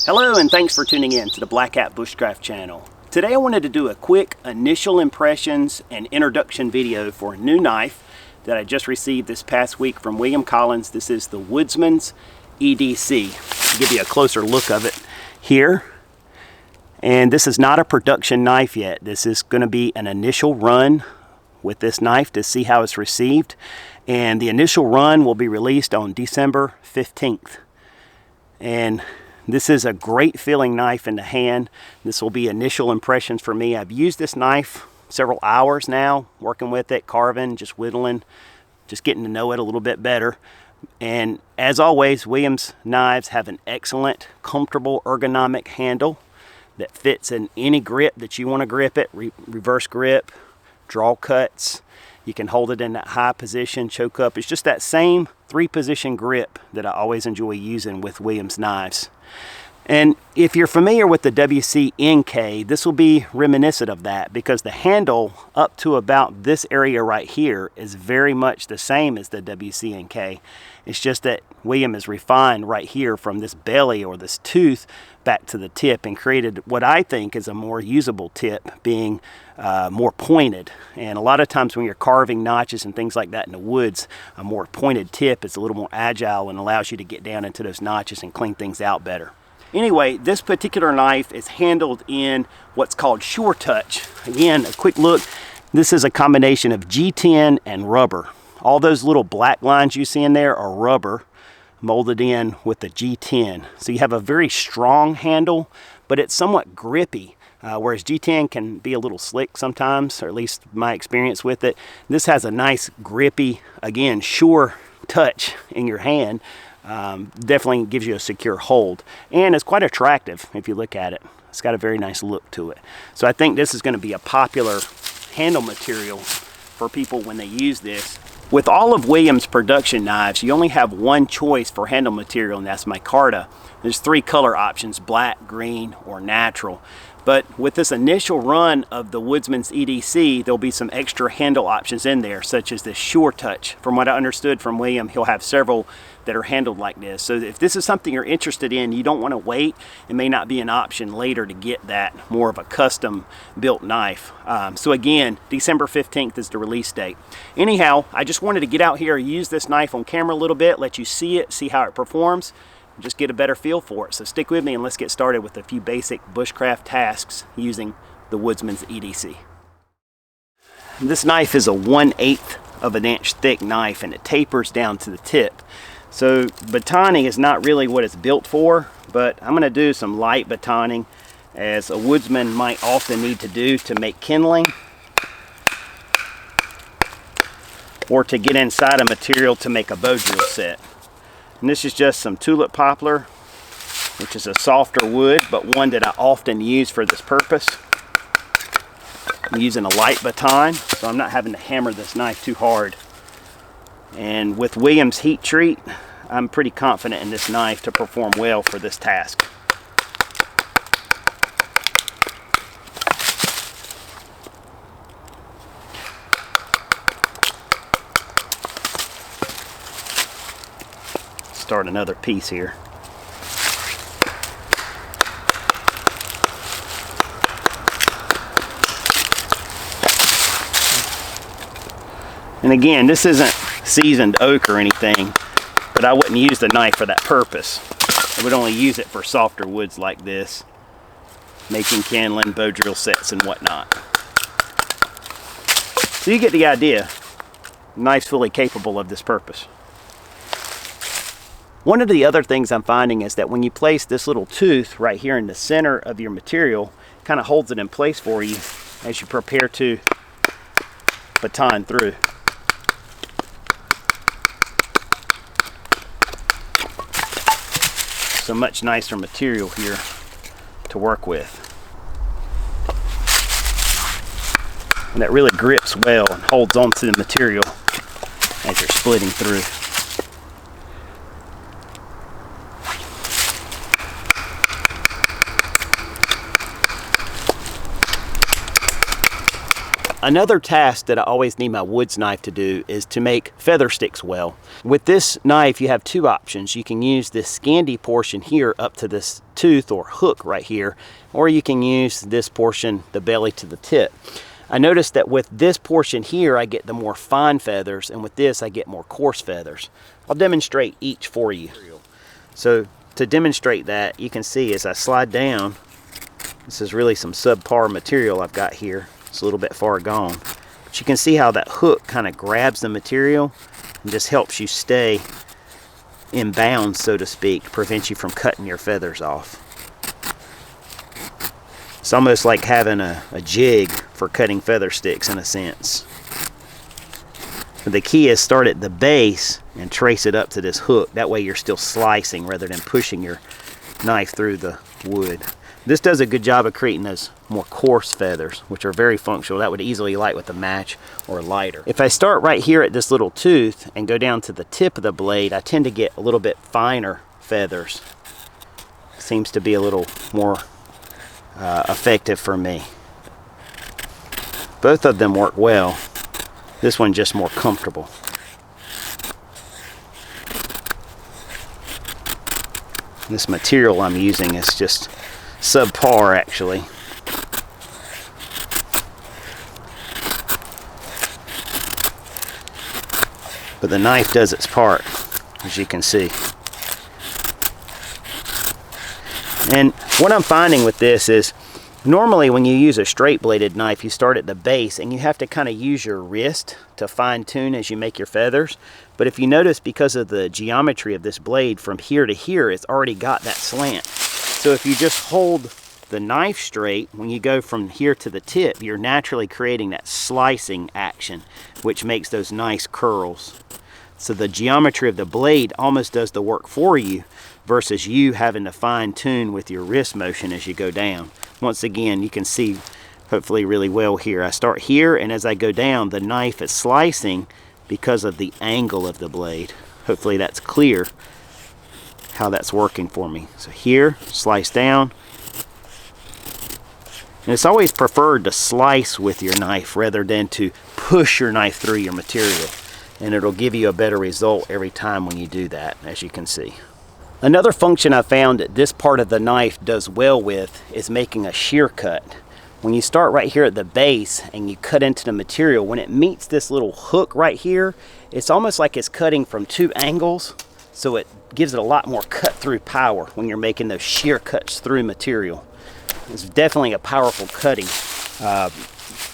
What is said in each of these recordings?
Hello and thanks for tuning in to the Black Hat Bushcraft channel. Today I wanted to do a quick initial impressions and introduction video for a new knife that I just received this past week from William Collins. This is the WOODSMAN'S EDC. I'll give you a closer look of it here. And this is not a production knife yet. This is going to be an initial run with this knife to see how it's received. And the initial run will be released on December 15th. And this is a great feeling knife in the hand. This will be initial impressions for me. I've used this knife several hours now, working with it, carving, just whittling, just getting to know it a little bit better. And as always, Williams knives have an excellent, comfortable, ergonomic handle that fits in any grip that you want to grip it, reverse grip, draw cuts. You can hold it in that high position, choke up. It's just that same 3-position grip that I always enjoy using with Williams knives. And if you're familiar with the WC-NK, this will be reminiscent of that because the handle up to about this area right here is very much the same as the WC-NK. It's just that William has refined right here from this belly or this tooth back to the tip and created what I think is a more usable tip, being more pointed. And a lot of times when you're carving notches and things like that in the woods, a more pointed tip is a little more agile and allows you to get down into those notches and clean things out better. Anyway, this particular knife is handled in what's called Sure Touch. Again, a quick look. This is a combination of G10 and rubber. All those little black lines you see in there are rubber molded in with the G10. So you have a very strong handle, but it's somewhat grippy. Whereas G10 can be a little slick sometimes, or at least my experience with it. This has a nice grippy, again, sure touch in your hand. Definitely gives you a secure hold, and it's quite attractive if you look at it. It's got a very nice look to it. So I think this is going to be a popular handle material for people when they use this. With all of Williams' production knives, you only have one choice for handle material, and that's micarta. There's 3 color options: black, green, or natural. But with this initial run of the WOODSMAN'S EDC, there'll be some extra handle options in there, such as this Sure Touch. From what I understood from William, he'll have several that are handled like this. So if this is something you're interested in, you don't want to wait. It may not be an option later to get that more of a custom built knife. So again, December 15th is the release date. Anyhow, I just wanted to get out here, use this knife on camera a little bit, let you see it, see how it performs, just get a better feel for it. So stick with me and let's get started with a few basic bushcraft tasks using the WOODSMAN'S EDC. This knife is a 1/8 of an inch thick knife, and it tapers down to the tip. So batoning is not really what it's built for, but I'm going to do some light batoning, as a woodsman might often need to do to make kindling or to get inside a material to make a bow drill set. And this is just some tulip poplar, which is a softer wood, but one that I often use for this purpose. I'm using a light baton, so I'm not having to hammer this knife too hard. And with Williams heat treat, I'm pretty confident in this knife to perform well for this task. Start another piece here. And again, this isn't seasoned oak or anything, but I wouldn't use the knife for that purpose. I would only use it for softer woods like this, making kindling, bow drill sets, and whatnot. So you get the idea. The knife's fully capable of this purpose. One of the other things I'm finding is that when you place this little tooth right here in the center of your material, it kind of holds it in place for you as you prepare to baton through. So much nicer material here to work with. And that really grips well and holds onto the material as you're splitting through. Another task that I always need my woods knife to do is to make feather sticks well. With this knife, you have two options. You can use this scandy portion here up to this tooth or hook right here, or you can use this portion, the belly to the tip. I noticed that with this portion here, I get the more fine feathers, and with this, I get more coarse feathers. I'll demonstrate each for you. So to demonstrate that, you can see as I slide down, this is really some subpar material I've got here. It's a little bit far gone. But you can see how that hook kind of grabs the material and just helps you stay in bounds, so to speak, prevents you from cutting your feathers off. It's almost like having a jig for cutting feather sticks in a sense. But the key is start at the base and trace it up to this hook. That way you're still slicing rather than pushing your knife through the wood. This does a good job of creating those more coarse feathers, which are very functional. That would easily light with a match or a lighter. If I start right here at this little tooth and go down to the tip of the blade, I tend to get a little bit finer feathers. Seems to be a little more effective for me. Both of them work well. This one's just more comfortable. This material I'm using is just subpar, actually. But the knife does its part, as you can see. And what I'm finding with this is, normally when you use a straight bladed knife, you start at the base and you have to kind of use your wrist to fine tune as you make your feathers. But if you notice, because of the geometry of this blade, from here to here, it's already got that slant. So if you just hold the knife straight, when you go from here to the tip, you're naturally creating that slicing action, which makes those nice curls. So the geometry of the blade almost does the work for you, versus you having to fine tune with your wrist motion as you go down. Once again, you can see hopefully really well here. I start here, and as I go down, the knife is slicing because of the angle of the blade. Hopefully that's clear how that's working for me. So here, slice down. And it's always preferred to slice with your knife rather than to push your knife through your material. And it'll give you a better result every time when you do that, as you can see. Another function I found that this part of the knife does well with is making a shear cut. When you start right here at the base and you cut into the material, when it meets this little hook right here, it's almost like it's cutting from two angles, so it gives it a lot more cut through power when you're making those shear cuts through material. It's definitely a powerful cutting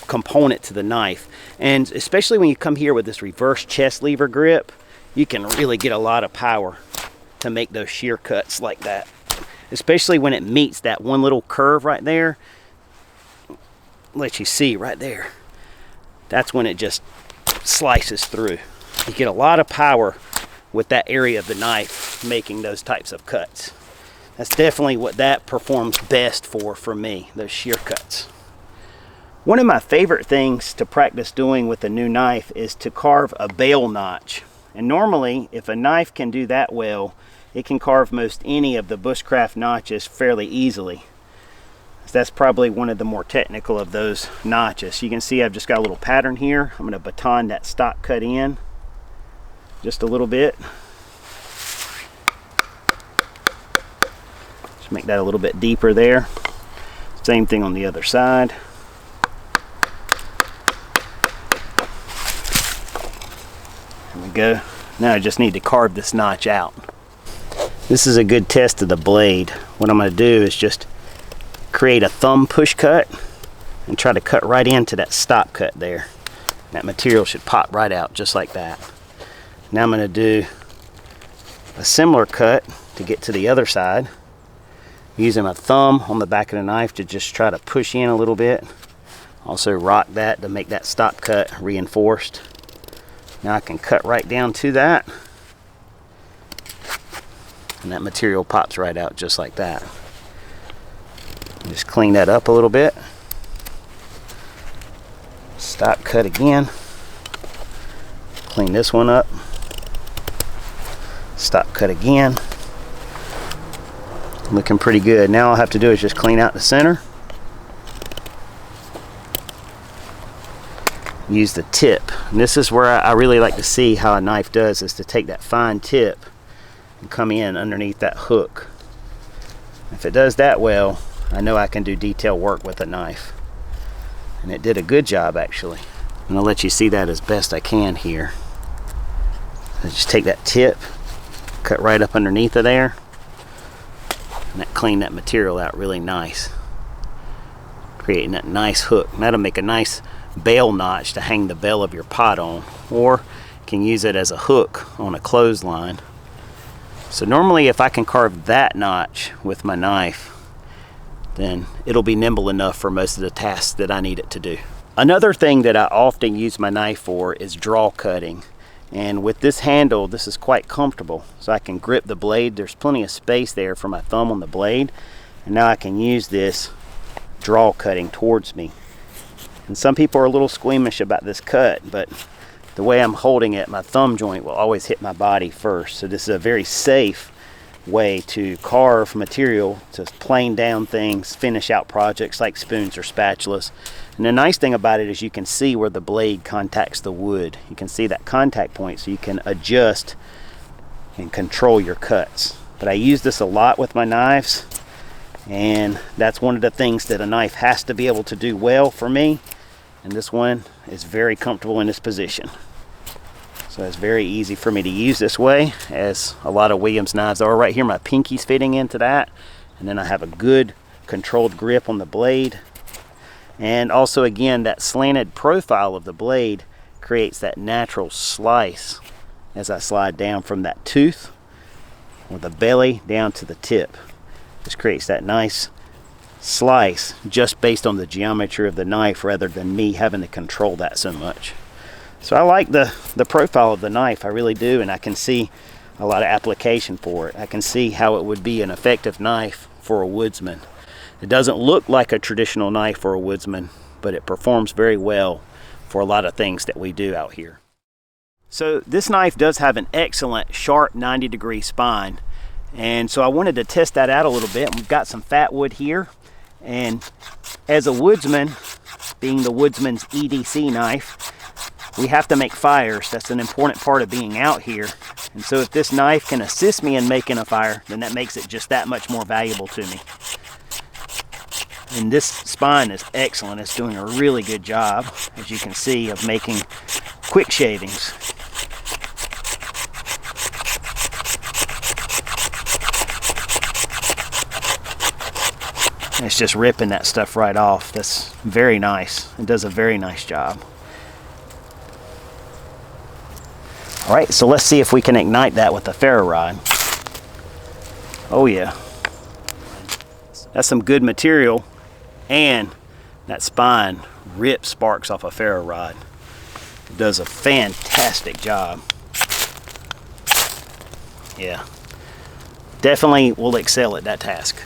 component to the knife. And especially when you come here with this reverse chest lever grip, you can really get a lot of power to make those shear cuts like that. Especially when it meets that one little curve right there. Let you see right there. That's when it just slices through. You get a lot of power with that area of the knife making those types of cuts. That's definitely what that performs best for me, those shear cuts. One of my favorite things to practice doing with a new knife is to carve a bail notch. And normally, if a knife can do that well, it can carve most any of the bushcraft notches fairly easily. That's probably one of the more technical of those notches. You can see I've just got a little pattern here. I'm going to baton that stock cut in just a little bit. Just make that a little bit deeper there. Same thing on the other side. There we go. Now I just need to carve this notch out. This is a good test of the blade. What I'm going to do is just create a thumb push cut and try to cut right into that stop cut there. That material should pop right out just like that. Now I'm going to do a similar cut to get to the other side, using my thumb on the back of the knife to just try to push in a little bit. Also rock that to make that stop cut reinforced. Now I can cut right down to that, and that material pops right out just like that. Just clean that up a little bit. Stop cut again. Clean this one up. Stop cut again. Looking pretty good. Now all I have to do is just clean out the center. use the tip. And this is where I really like to see how a knife does, is to take that fine tip and come in underneath that hook. If it does that well, I know I can do detail work with a knife. And it did a good job, actually. I'm gonna let you see that as best I can here. I just take that tip, cut right up underneath of there, and that cleaned that material out really nice, creating that nice hook. And that'll make a nice bail notch to hang the bail of your pot on, or you can use it as a hook on a clothesline. So normally if I can carve that notch with my knife, then it'll be nimble enough for most of the tasks that I need it to do. Another thing that I often use my knife for is draw cutting. And with this handle, this is quite comfortable. So I can grip the blade. There's plenty of space there for my thumb on the blade. And now I can use this draw cutting towards me. And some people are a little squeamish about this cut, but the way I'm holding it, my thumb joint will always hit my body first. So this is a very safe way to carve material, to plane down things, finish out projects like spoons or spatulas. And the nice thing about it is you can see where the blade contacts the wood. You can see that contact point, so you can adjust and control your cuts. But I use this a lot with my knives, and that's one of the things that a knife has to be able to do well for me. And this one is very comfortable in this position. So it's very easy for me to use this way, as a lot of Williams knives are. Right here, my pinky's fitting into that. And then I have a good controlled grip on the blade. And also, again, that slanted profile of the blade creates that natural slice as I slide down from that tooth or the belly down to the tip. Just creates that nice slice just based on the geometry of the knife, rather than me having to control that so much. So I like the profile of the knife, I really do, and I can see a lot of application for it. I can see how it would be an effective knife for a woodsman. It doesn't look like a traditional knife for a woodsman, but it performs very well for a lot of things that we do out here. So this knife does have an excellent sharp 90-degree spine, and so I wanted to test that out a little bit. We've got some fat wood here, and as a woodsman, being the Woodsman's EDC knife, we have to make fires. That's an important part of being out here. And so if this knife can assist me in making a fire, then that makes it just that much more valuable to me. And this spine is excellent. It's doing a really good job, as you can see, of making quick shavings. It's just ripping that stuff right off. That's very nice. It does a very nice job. All right, so let's see if we can ignite that with a ferro rod. Oh yeah, that's some good material, and that spine rips sparks off a ferro rod. It does a fantastic job. Yeah, definitely will excel at that task.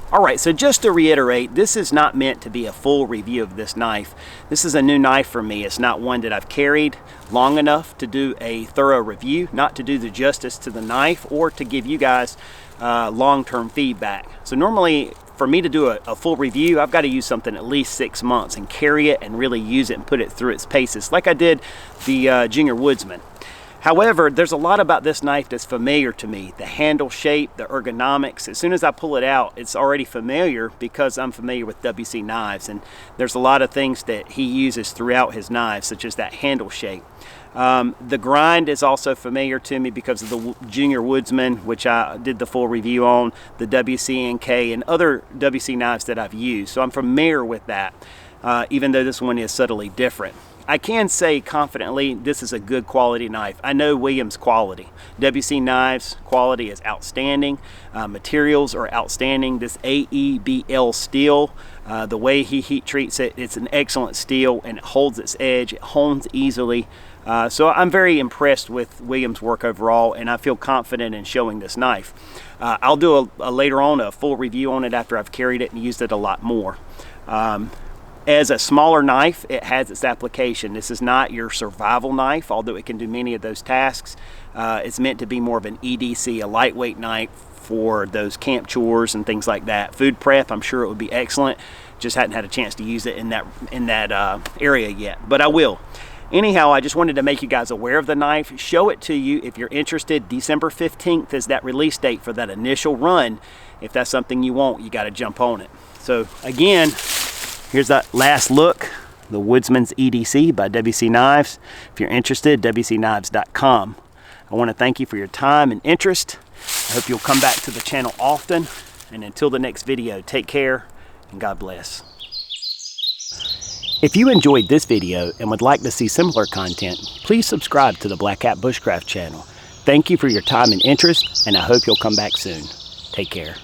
All right, so just to reiterate, this is not meant to be a full review of this knife. This is a new knife for me. It's not one that I've carried long enough to do a thorough review, not to do the justice to the knife, or to give you guys long-term feedback. So normally, for me to do a full review, I've got to use something at least 6 months and carry it and really use it and put it through its paces, like I did the Junior Woodsman. However, there's a lot about this knife that's familiar to me. The handle shape, the ergonomics. As soon as I pull it out, it's already familiar because I'm familiar with WC knives, and there's a lot of things that he uses throughout his knives, such as that handle shape. The grind is also familiar to me because of the Junior Woodsman, which I did the full review on, the WC&K, and other WC knives that I've used. So I'm familiar with that, even though this one is subtly different. I can say confidently this is a good quality knife. I know Williams quality. WC knives quality is outstanding. Materials are outstanding. This AEBL steel, the way he heat treats it, it's an excellent steel, and it holds its edge. It hones easily. So I'm very impressed with Williams' work overall, and I feel confident in showing this knife. I'll do later on a full review on it after I've carried it and used it a lot more. As a smaller knife, it has its application. This is not your survival knife, although it can do many of those tasks. It's meant to be more of an EDC, a lightweight knife for those camp chores and things like that. Food prep, I'm sure it would be excellent. Just hadn't had a chance to use it in that area yet, but I will. Anyhow, I just wanted to make you guys aware of the knife, show it to you. If you're interested, December 15th is that release date for that initial run. If that's something you want, you got to jump on it. So again, here's that last look, the WOODSMAN'S EDC by WC Knives. If you're interested, WCKnives.com. I want to thank you for your time and interest. I hope you'll come back to the channel often. And until the next video, take care and God bless. If you enjoyed this video and would like to see similar content, please subscribe to the Black Hat Bushcraft channel. Thank you for your time and interest, and I hope you'll come back soon. Take care.